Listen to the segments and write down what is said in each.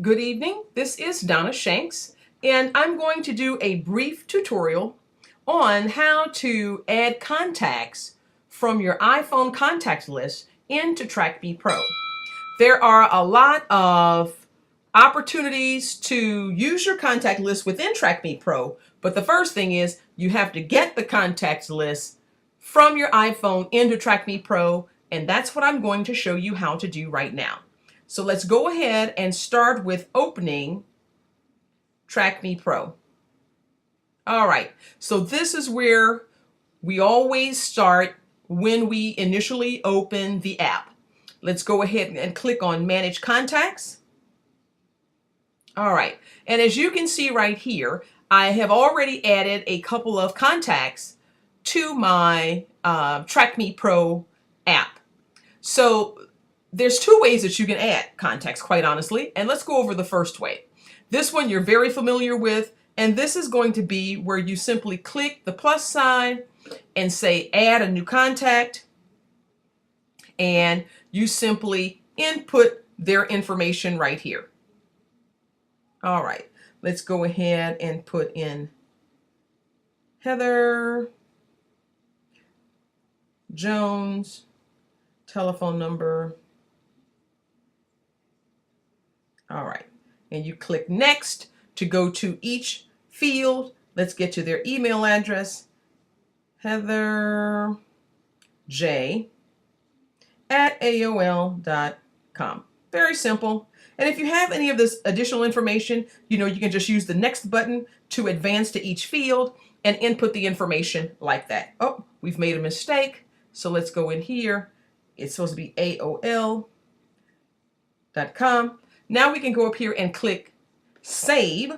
Good evening, this is Donna Shanks, and I'm going to do a brief tutorial on how to add contacts from your iPhone contact list into TrackMe Pro. There are a lot of opportunities to use your contact list within TrackMe Pro, but the first thing is you have to get the contacts list from your iPhone into TrackMe Pro, and that's what I'm going to show you how to do right now. So let's go ahead and start with opening TrackMe Pro. All right, so this is where we always start when we initially open the app. Let's go ahead and click on Manage Contacts. All right, and as you can see right here, I have already added a couple of contacts to my TrackMe Pro app. So there's two ways that you can add contacts, quite honestly, and let's go over the first way. This one you're very familiar with, and this is going to be where you simply click the plus sign and say add a new contact, and you simply input their information right here. All right, let's go ahead and put in Heather Jones, telephone number. All right, and you click next to go to each field. Let's get to their email address, Heather J at AOL.com. Very simple. And if you have any of this additional information, you can just use the next button to advance to each field and input the information like that. Oh, we've made a mistake. So let's go in here. It's supposed to be AOL.com. Now we can go up here and click Save.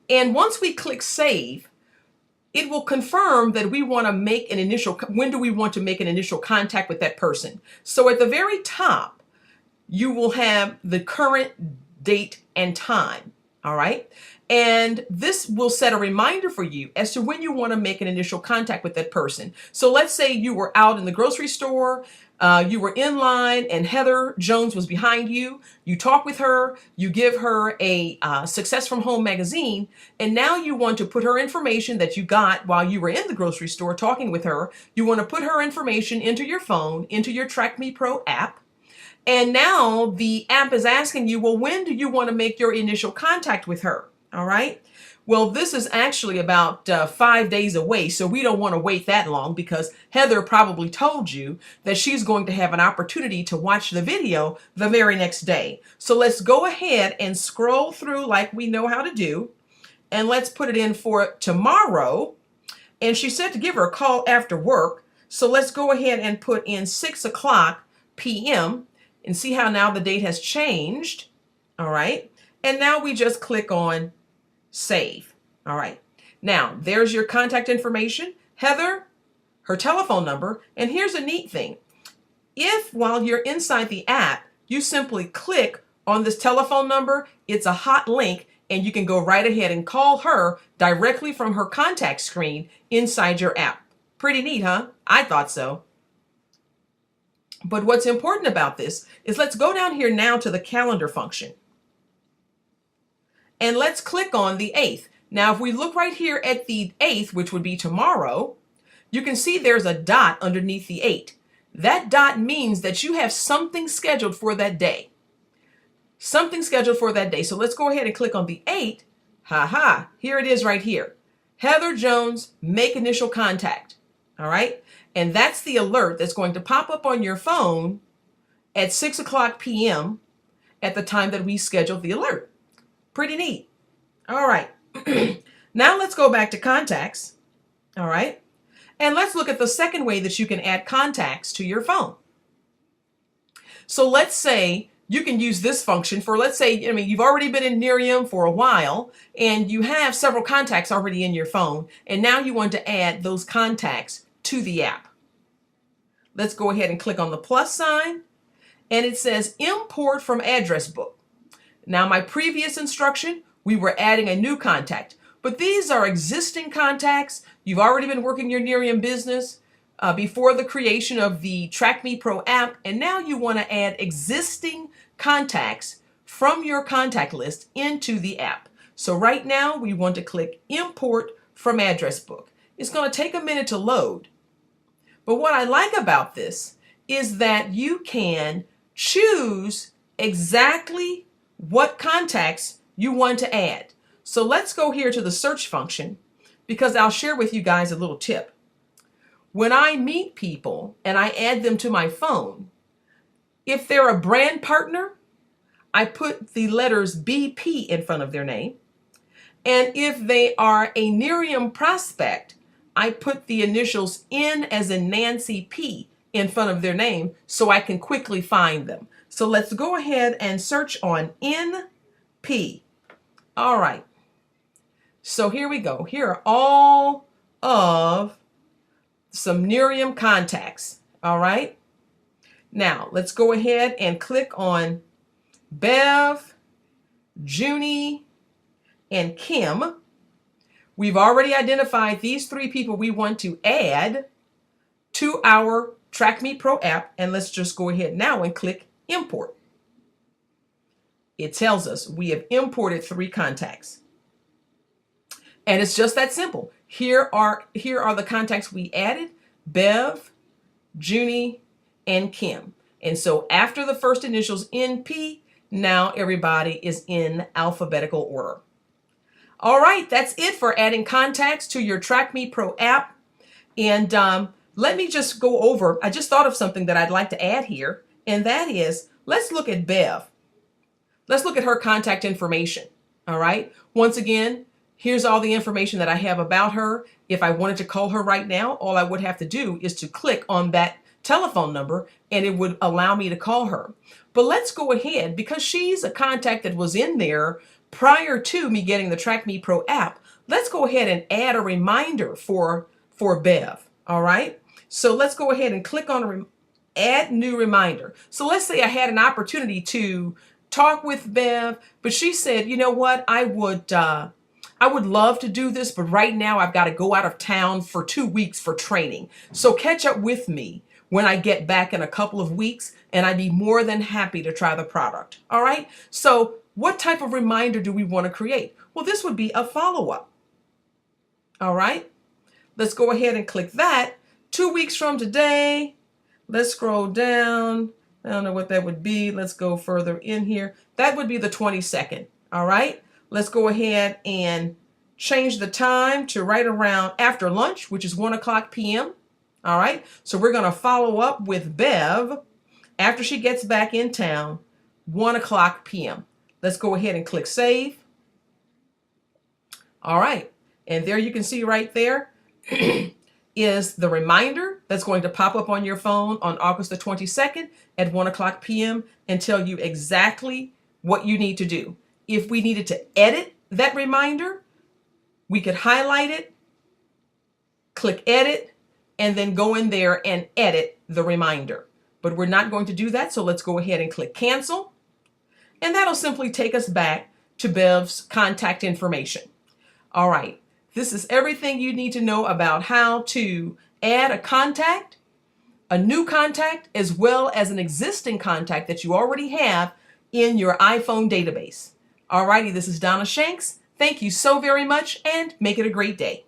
And once we click Save, it will confirm that we want to make an initial, when do we want to make an initial contact with that person? So at the very top, you will have the current date and time, all right? And this will set a reminder for you as to when you want to make an initial contact with that person. So let's say you were out in the grocery store, you were in line and Heather Jones was behind you. You talk with her, you give her a Success from Home magazine, and now you want to put her information that you got while you were in the grocery store talking with her. You want to put her information into your phone, into your TrackMe Pro app. And now the app is asking you, well, when do you want to make your initial contact with her? All right. Well, this is actually about 5 days away, so we don't want to wait that long because Heather probably told you that she's going to have an opportunity to watch the video the very next day. So let's go ahead and scroll through like we know how to do, and let's put it in for tomorrow. And she said to give her a call after work, so let's go ahead and put in 6 o'clock p.m. and see how now the date has changed. All right. And now we just click on Save. All right. Now there's your contact information, Heather, her telephone number. And here's a neat thing. If while you're inside the app, you simply click on this telephone number, it's a hot link and you can go right ahead and call her directly from her contact screen inside your app. Pretty neat, huh? I thought so. But what's important about this is let's go down here now to the calendar function. And let's click on the 8th. Now, if we look right here at the 8th, which would be tomorrow, you can see there's a dot underneath the 8. That dot means that you have something scheduled for that day. Something scheduled for that day. So let's go ahead and click on the 8. Here it is right here. Heather Jones, make initial contact. All right. And that's the alert that's going to pop up on your phone at 6 o'clock p.m. at the time that we scheduled the alert. Pretty neat. All right. Now let's go back to contacts. All right. And let's look at the second way that you can add contacts to your phone. So let's say you can use this function for, let's say, you've already been in Nerium for a while and you have several contacts already in your phone. And now you want to add those contacts to the app. Let's go ahead and click on the plus sign. And it says import from address book. Now, my previous instruction, we were adding a new contact, but these are existing contacts. You've already been working your Nerium business. before the creation of the TrackMe Pro app, and now you want to add existing contacts from your contact list into the app. So right now we want to click Import from Address Book. It's going to take a minute to load. But what I like about this is that you can choose exactly what contacts you want to add. So let's go here to the search function, because I'll share with you guys a little tip. When I meet people and I add them to my phone, if they're a brand partner, I put the letters BP in front of their name. And if they are a Nerium prospect, I put the initials N as in Nancy P in front of their name so I can quickly find them. So let's go ahead and search on NP. All right. So here we go. Here are all of some Nerium contacts. All right. Now let's go ahead and click on Bev, Junie, and Kim. We've already identified these 3 people we want to add to our TrackMe Pro app, and let's just go ahead now and click Import. It tells us we have imported 3 contacts. And it's just that simple. Here are the contacts we added: Bev, Junie, and Kim. And so after the first initials NP, now everybody is in alphabetical order. All right, that's it for adding contacts to your TrackMe Pro app. And let me just go over, I just thought of something that I'd like to add here, and that is, let's look at Bev. Let's look at her contact information. All right, once again, here's all the information that I have about her. If I wanted to call her right now, all I would have to do is to click on that telephone number and it would allow me to call her. But let's go ahead, because she's a contact that was in there prior to me getting the TrackMe Pro app. Let's go ahead and add a reminder for Bev. All right. So let's go ahead and click on add new reminder. So let's say I had an opportunity to talk with Bev, but she said, you know what, I would love to do this, but right now I've got to go out of town for 2 weeks for training. So catch up with me when I get back in a couple of weeks, and I'd be more than happy to try the product. All right. So what type of reminder do we want to create? Well, this would be a follow-up. All right. Let's go ahead and click that. 2 weeks from today. Let's scroll down. I don't know what that would be. Let's go further in here. That would be the 22nd. All right. Let's go ahead and change the time to right around after lunch, which is 1:00 p.m. All right. So we're going to follow up with Bev after she gets back in town, 1:00 p.m. Let's go ahead and click save. All right. And there you can see right there is the reminder that's going to pop up on your phone on August the 22nd at 1:00 p.m. and tell you exactly what you need to do. If we needed to edit that reminder, we could highlight it, click edit, and then go in there and edit the reminder. But we're not going to do that, so let's go ahead and click cancel. And that'll simply take us back to Bev's contact information. All right, this is everything you need to know about how to add a contact, a new contact, as well as an existing contact that you already have in your iPhone database. All righty, this is Donna Shanks. Thank you so very much, and make it a great day.